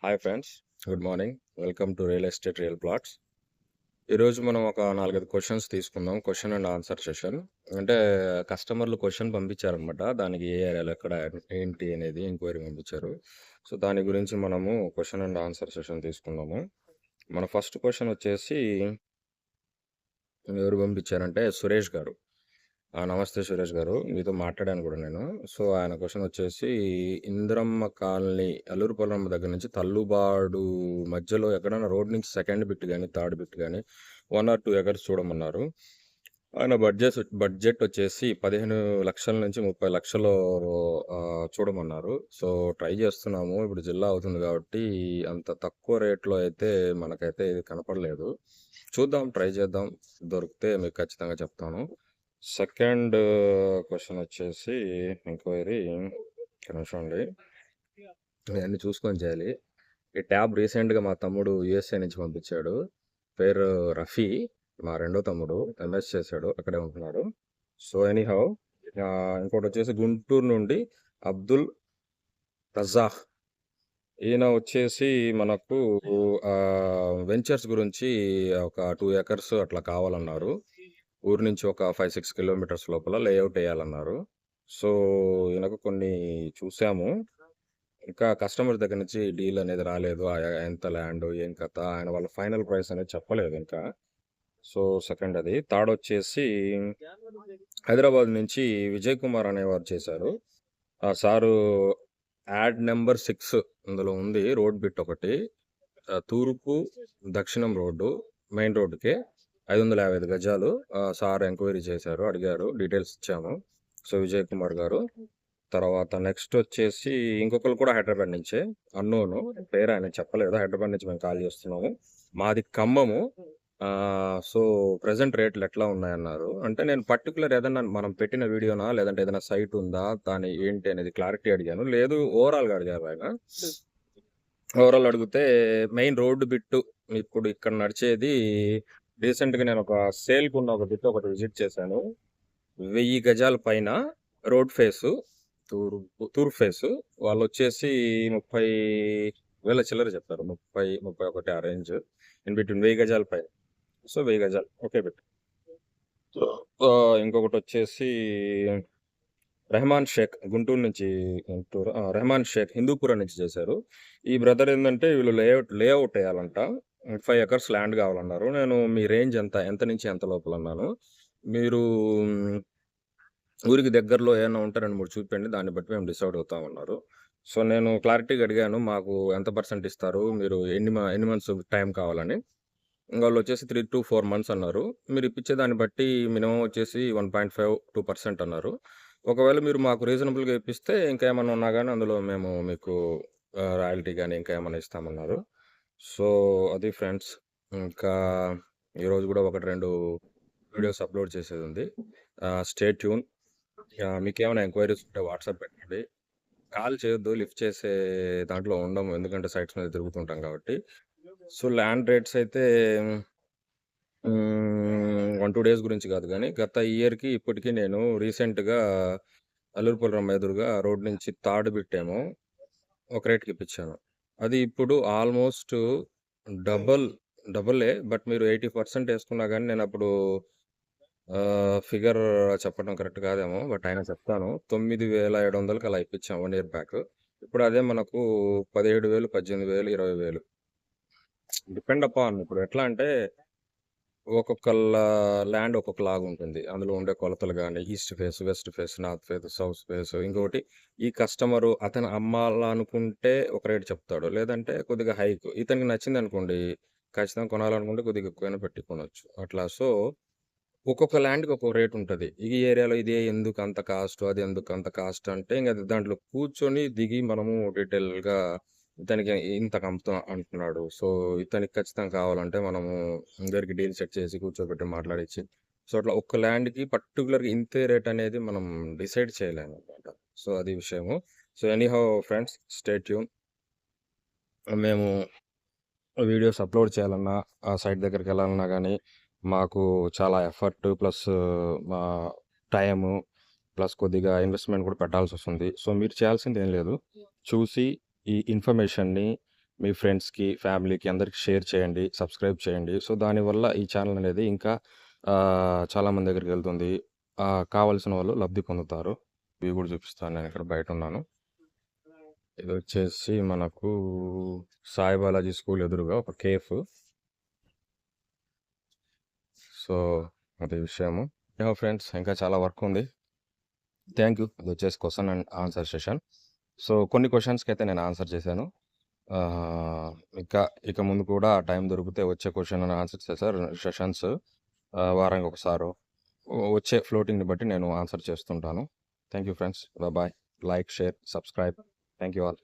Hi friends, good morning. Welcome to real estate real plots. ఈరోజు మనం ఒక 4-5 questions తీసుకుందాం. Question and answer session. అంటే కస్టమర్లు క్వశ్చన్ పంపించారనమాట. దానికి ఏ ఏరియాలో ఎక్కడ ఏంటి అనేది ఎంక్వైరీ పంపించారు. సో దాని గురించి మనము క్వశ్చన్ అండ్ ఆన్సర్ సెషన్ తీసుకుందాము. మన ఫస్ట్ క్వశ్చన్ వచ్చేసి ఎవరు పంపించారంటే సురేష్ గారు. నమస్తే సురేష్ గారు. మీతో మాట్లాడాను కూడా నేను. సో ఆయన క్వశ్చన్ వచ్చేసి ఇందిరమ్మ కాలనీ అల్లూరు పొలమ్మ దగ్గర నుంచి తల్లుబాడు మధ్యలో ఎక్కడైనా రోడ్ నుంచి సెకండ్ బిట్ కానీ థర్డ్ బిట్ కానీ 1 or 2 ఎకర్స్ చూడమన్నారు. ఆయన బడ్జెట్ వచ్చేసి 15 లక్షల నుంచి 30 లక్షలు చూడమన్నారు. సో ట్రై చేస్తున్నాము. ఇప్పుడు జిల్లా అవుతుంది కాబట్టి అంత తక్కువ రేట్లో అయితే మనకైతే ఇది కనపడలేదు. చూద్దాం, ట్రై చేద్దాం. దొరికితే మీకు ఖచ్చితంగా చెప్తాను. సెకండ్ క్వశ్చన్ వచ్చేసి ఎంక్వైరీ నిమిషం అండి, అన్ని చూసుకొని చేయాలి. ఈ ట్యాబ్ రీసెంట్గా మా తమ్ముడు యుఎస్ఏ నుంచి పంపించాడు. పేరు రఫీ, మా రెండో తమ్ముడు ఎంఎస్ చేశాడు, అక్కడే ఉంటున్నాడు. సో ఎనీహౌ, ఇంకోటి వచ్చేసి గుంటూరు నుండి అబ్దుల్ రజాక్. ఈయన వచ్చేసి మనకు వెంచర్స్ గురించి ఒక 2 ఎకర్స్ అట్లా కావాలన్నారు. ఊరు నుంచి ఒక 5-6 కిలోమీటర్స్ లోపల లేఅవుట్ వేయాలన్నారు. సో ఈయనకు కొన్ని చూసాము. ఇంకా కస్టమర్ దగ్గర నుంచి డీల్ అనేది రాలేదు. ఎంత ల్యాండ్ ఏం కథ, ఆయన వాళ్ళ ఫైనల్ ప్రైస్ అనేది చెప్పలేదు ఇంకా. సో సెకండ్ అది. థర్డ్ వచ్చేసి హైదరాబాద్ నుంచి విజయ్ కుమార్ అనేవారు చేశారు. సారు యాడ్ నెంబర్ 6 అందులో ఉంది రోడ్ బిట్ ఒకటి. తూర్పు దక్షిణం రోడ్డు, మెయిన్ రోడ్డుకే 555 గజాలు. సార్ ఎంక్వైరీ చేశారు, అడిగారు, డీటెయిల్స్ ఇచ్చాము. సో విజయ్ కుమార్ గారు. తర్వాత నెక్స్ట్ వచ్చేసి ఇంకొకరు కూడా హైదరాబాద్ నుంచే, అన్నోను పేరు ఆయన చెప్పలేదు. హైదరాబాద్ నుంచి మేము కాల్ చేస్తున్నాము. మాది ఖమ్మము. సో ప్రజెంట్ రేట్లు ఎట్లా ఉన్నాయన్నారు. అంటే నేను పర్టికులర్ ఏదన్నా మనం పెట్టిన వీడియోనా లేదంటే ఏదైనా సైట్ ఉందా, దాని ఏంటి అనేది క్లారిటీ అడిగాను. లేదు, ఓవరాల్గా అడిగారు ఆయన. ఓవరాల్ అడిగితే మెయిన్ రోడ్డు బిట్టు ఇప్పుడు ఇక్కడ నడిచేది. రీసెంట్గా నేను ఒక సేల్కి ఉన్న ఒక బిట్ ఒకటి విజిట్ చేశాను. 1000 గజాల పైన రోడ్ ఫేసు, తూర్పు ఫేసు. వాళ్ళు వచ్చేసి 30,000 చిల్లర చెప్పారు. 30-31 ఆ రేంజ్. ఇన్ బిట్వీన్ 1000 గజాల పైన. సో 1000 గజాలు ఓకే బిట్. ఇంకొకటి వచ్చేసి రెహమాన్ షేక్, గుంటూరు నుంచి. రెహమాన్ షేక్ హిందూపురం నుంచి చేశారు. ఈ బ్రదర్ ఏంటంటే వీళ్ళు లేఅవుట్ వేయాలంట. 5 ఎకర్స్ ల్యాండ్ కావాలన్నారు. నేను మీ రేంజ్ ఎంత నుంచి ఎంత లోపల అన్నాను. మీరు ఊరికి దగ్గరలో ఏమైనా ఉంటే 2-3 చూపించండి, దాన్ని బట్టి మేము డిసైడ్ అవుతామన్నారు. సో నేను క్లారిటీగా అడిగాను, మాకు ఎంత పర్సెంట్ ఇస్తారు, మీరు ఎన్ని మంత్స్ టైం కావాలని. వాళ్ళు వచ్చేసి 3 to 4 months అన్నారు. మీరు ఇప్పించే దాన్ని బట్టి మినిమం వచ్చేసి 1.5-2% అన్నారు. ఒకవేళ మీరు మాకు రీజనబుల్గా ఇప్పిస్తే ఇంకా ఏమన్నా ఉన్నా కానీ అందులో మేము మీకు రాయల్టీ కానీ ఇంకా ఏమైనా ఇస్తామన్నారు. సో అది ఫ్రెండ్స్. ఇంకా ఈరోజు కూడా 1-2 వీడియోస్ అప్లోడ్ చేసేది ఉంది. Stay tune. మీకు ఏమైనా ఎంక్వైరీస్ ఉంటే వాట్సాప్ పెట్టండి. కాల్ చేయొద్దు, లిఫ్ట్ చేసే దాంట్లో ఉండము, ఎందుకంటే సైట్స్ మీద తిరుగుతుంటాం కాబట్టి. సో ల్యాండ్ రేట్స్ అయితే 1-2 డేస్ గురించి కాదు కానీ గత ఇయర్కి ఇప్పటికీ నేను రీసెంట్గా అల్లూరు పొలమ్మ ఎదురుగా రోడ్ నుంచి థర్డ్ బిట్టేమో ఒక రేట్కి ఇప్పించాను. అది ఇప్పుడు ఆల్మోస్ట్ డబులే. బట్ మీరు 80% వేసుకున్నా కానీ నేను అప్పుడు ఫిగర్ చెప్పడం కరెక్ట్ కాదేమో, బట్ ఆయన చెప్తాను. 9,700కి అలా ఇప్పించాం 1 year బ్యాక్. ఇప్పుడు అదే మనకు 17,000, 18,000, 20,000 డిపెండ్ అపాన్. ఇప్పుడు ఎట్లా అంటే ఒక్కొక్క ల్యాండ్ ఒక్కొక్కలాగా ఉంటుంది. అందులో ఉండే కొలతలు కానీ east face, west face, north face, south face. ఇంకొకటి, ఈ కస్టమరు అతను అమ్మాలనుకుంటే ఒక రేట్ చెప్తాడు, లేదంటే కొద్దిగా హైక్. ఇతనికి నచ్చింది అనుకోండి, ఖచ్చితంగా కొనాలనుకుంటే కొద్దిగా ఎక్కువైనా పెట్టి కొనొచ్చు అట్లా. సో ఒక్కొక్క ల్యాండ్కి ఒక్కొక్క రేట్ ఉంటుంది. ఈ ఏరియాలో ఇదే ఎందుకు అంత కాస్ట్, అది ఎందుకు అంత కాస్ట్ అంటే ఇంకా దాంట్లో కూర్చొని దిగి మనము డీటెయిల్గా ఇతనికి ఇంతకు అమ్ముతా అంటున్నాడు, సో ఇతనికి ఖచ్చితంగా కావాలంటే మనము అందరికి డీల్ సెట్ చేసి కూర్చోబెట్టి మాట్లాడించి, సో అట్లా ఒక్క ల్యాండ్కి పర్టికులర్గా ఇంతే రేట్ అనేది మనం డిసైడ్ చేయలేము అనమాట. సో అది విషయము. So anyhow friends, stay tune. మేము వీడియోస్ అప్లోడ్ చేయాలన్నా, ఆ సైట్ దగ్గరికి వెళ్ళాలన్నా కానీ మాకు చాలా ఎఫర్ట్ ప్లస్ మా టైము ప్లస్ కొద్దిగా ఇన్వెస్ట్మెంట్ కూడా పెట్టాల్సి వస్తుంది. సో మీరు చేయాల్సింది ఏం లేదు, చూసి ఈ ఇన్ఫర్మేషన్ని మీ ఫ్రెండ్స్‌కి, ఫ్యామిలీకి అందరికి షేర్ చేయండి. సబ్స్క్రైబ్ చేయండి. సో, దానివల్ల ఈ ఛానల్ అనేది ఇంకా చాలామంది దగ్గరికెళ్తుంది. కావాల్సిన వాళ్ళు లబ్ధి పొందుతారు. ఇవి గూడా చూపిస్తాను. నేనిక్కడ బయటున్నాను. ఇదొచ్చేసి మనకు సాయి బాలాజీ స్కూల్ ఎదురుగా ఒక కేఫ్. సో, అది విషయము. యాహ్! ఫ్రెండ్స్ ఇంకా చాలా వర్క్ ఉంది. Thank you. ఇదొచ్చేసి question and answer session. So, కొన్ని క్వెషన్స్‌కైతే నేను ఆన్సర్ చేశాను. ఇంకా ఇక ముందు కూడా టైం దొరికితే వచ్చే క్వెషన్ అండ్ ఆన్సర్ సెషన్స్ వారానికి ఒకసారో వచ్చే ఫ్లోటింగ్‌ని బట్టి నేను ఆన్సర్ చేస్తుంటాను. Thank you friends. Bye. Like, share, subscribe. Thank you all.